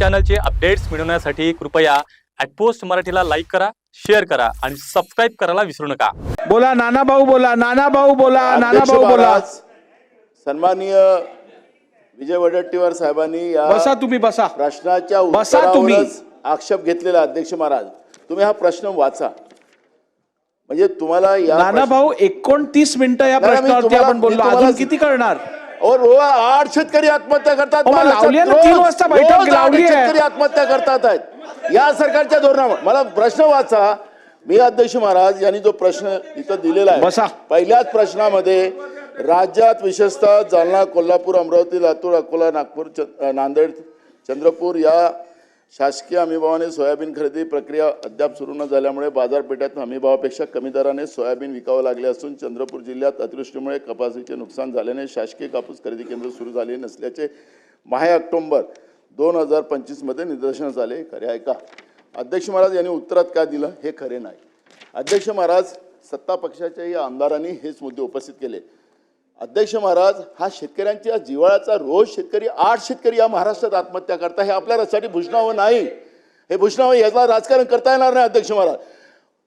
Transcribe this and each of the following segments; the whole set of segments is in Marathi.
चॅनलचे अपडेट्स मिळवण्यासाठी कृपया @पोस्ट मराठीला लाईक करा, शेअर करा आणि सबस्क्राइब करायला विसरू नका। बोला नाना भाऊ, बोला नाना भाऊ, बोला नाना भाऊ, बोला। सन्माननीय विजय वडेट्टीवार साहेबांनी या बसा, तुम्ही बसा, प्रश्नाच्या बसा तुम्ही। उत्तरावरच आक्षेप घेतलेला अध्यक्ष महाराज, तुम्ही हा प्रश्न वाचा। म्हणजे तुम्हाला या नाना भाऊ 29 मिनिटं या प्रश्नावरती आपण बोललो, अजून किती करणार? और 8 शेतकरी आत्महत्या करतात, 3 वाजता बैठक लावली आहे, शेतकरी आत्महत्या करतात आहेत या सरकारच्या धोरणामुळे। मला प्रश्न वाचा। मी अध्यक्ष महाराज यांनी जो प्रश्न इथं दिलेला आहे, पहिल्याच प्रश्नामध्ये राज्यात विशेषतः जालना, कोल्हापूर, अमरावती, लातूर, अकोला, नागपूर, नांदेड, चंद्रपूर या शासकीय हमीभावाने सोयाबीन खरेदी प्रक्रिया अद्याप सुरू न झाल्यामुळे बाजारपेठेत हमीभावापेक्षा कमी दराने सोयाबीन विकावं लागले असून चंद्रपूर जिल्ह्यात अतिवृष्टीमुळे कपासीचे नुकसान झाल्याने शासकीय कापूस खरेदी केंद्र सुरू झाले नसल्याचे ऑक्टोबर 2025 मध्ये निदर्शनास आले। खरे आहे का? अध्यक्ष महाराज यांनी उत्तरात काय दिलं हे खरे नाही। अध्यक्ष महाराज, सत्ता पक्षाच्याही आमदारांनी हेच मुद्दे उपस्थित केले। अध्यक्ष महाराज, हा शेतकऱ्यांच्या जिव्हाळ्याचा रोज शेतकरी 8 शेतकरी या महाराष्ट्रात आत्महत्या करतात, हे आपल्यासाठी भूषणावं नाही, हे भूषणावं याला राजकारण करता येणार नाही। अध्यक्ष महाराज,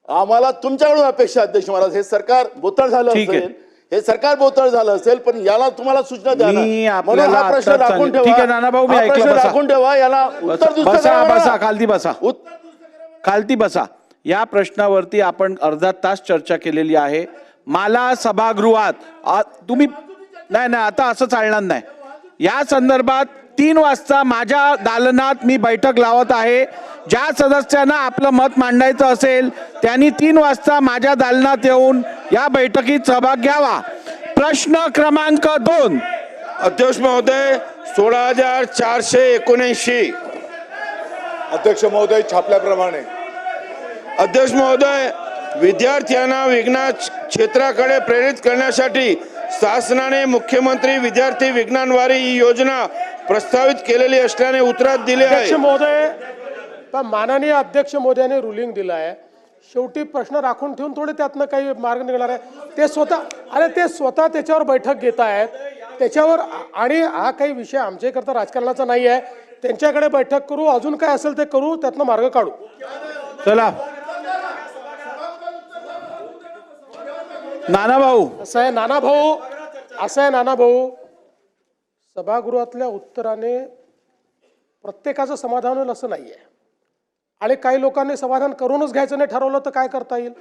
आम्हाला तुमच्याकडून अपेक्षा, अध्यक्ष महाराज, हे सरकार बोथळ झालं असेल, हे सरकार बोथळ झालं असेल, पण याला तुम्हाला सूचना द्या ना, म्हणून हा प्रश्न राखून ठेवा। ठीक आहे नाना भाऊ, मी ऐकलं, राखून ठेवा, याला उत्तर बसा, बसा, खालती बसा, खालती बसा। या प्रश्नावरती आपण अर्धा तास चर्चा केलेली आहे। मला सभागृहात तुम्ही नाही, आता असं चालणार नाही। या संदर्भात 3 वाजता माझ्या दालनात मी बैठक लावत आहे। ज्या सदस्यांना आपलं मत मांडायचं असेल त्यांनी 3 वाजता माझ्या दालनात येऊन या बैठकीत सहभाग घ्यावा। प्रश्न क्रमांक 2। अध्यक्ष महोदय, 16,479। अध्यक्ष महोदय, छापल्याप्रमाणे। अध्यक्ष महोदय, विद्यार्थ्यांना विज्ञान क्षेत्राकडे प्रेरित करण्यासाठी शासनाने मुख्यमंत्री विद्यार्थी विज्ञान वारी ही योजना प्रस्तावित केलेली असल्याने उत्तरात दिले आहे। अध्यक्ष महोदय, पण माननीय अध्यक्ष महोदयाने रुलिंग दिलं आहे, शेवटी प्रश्न राखून ठेवून थोडे त्यातनं काही मार्ग निघणार आहे। ते स्वतः त्याच्यावर बैठक घेत आहेत त्याच्यावर, आणि हा काही विषय आमच्याकरता राजकारणाचा नाही आहे। त्यांच्याकडे बैठक करू, अजून काय असेल ते करू, त्यातनं मार्ग काढू। चला नाना भाऊ, असं आहे नाना भाऊ, सभागृहातल्या उत्तराने प्रत्येकाचं समाधान होईल असं नाही आहे, आणि काही लोकांनी समाधान करूनच घ्यायचं नाही ठरवलं तर काय करता येईल।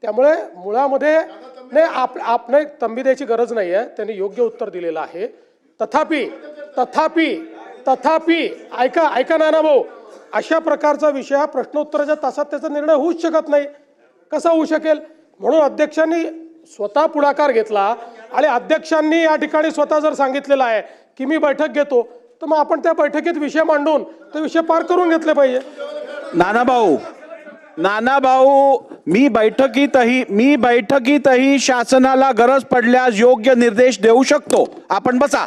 त्यामुळे मुळामध्ये नाही, आपण तंबी द्यायची गरज नाही आहे, त्यांनी योग्य उत्तर दिलेलं आहे। तथापि ऐका नाना भाऊ, अशा प्रकारचा विषय हा प्रश्नोत्तराच्या तासात त्याचा निर्णय होऊच शकत नाही। कसा होऊ शकेल? म्हणून अध्यक्षांनी स्वतः पुढाकार घेतला, आणि अध्यक्षांनी या ठिकाणी स्वतः जर सांगितलेलं आहे की मी बैठक घेतो, तर मग आपण त्या बैठकीत विषय मांडून ते विषय पार करून घेतले पाहिजे। नाना भाऊ, मी बैठकीतही शासनाला गरज पडल्यास योग्य निर्देश देऊ शकतो। आपण बसा।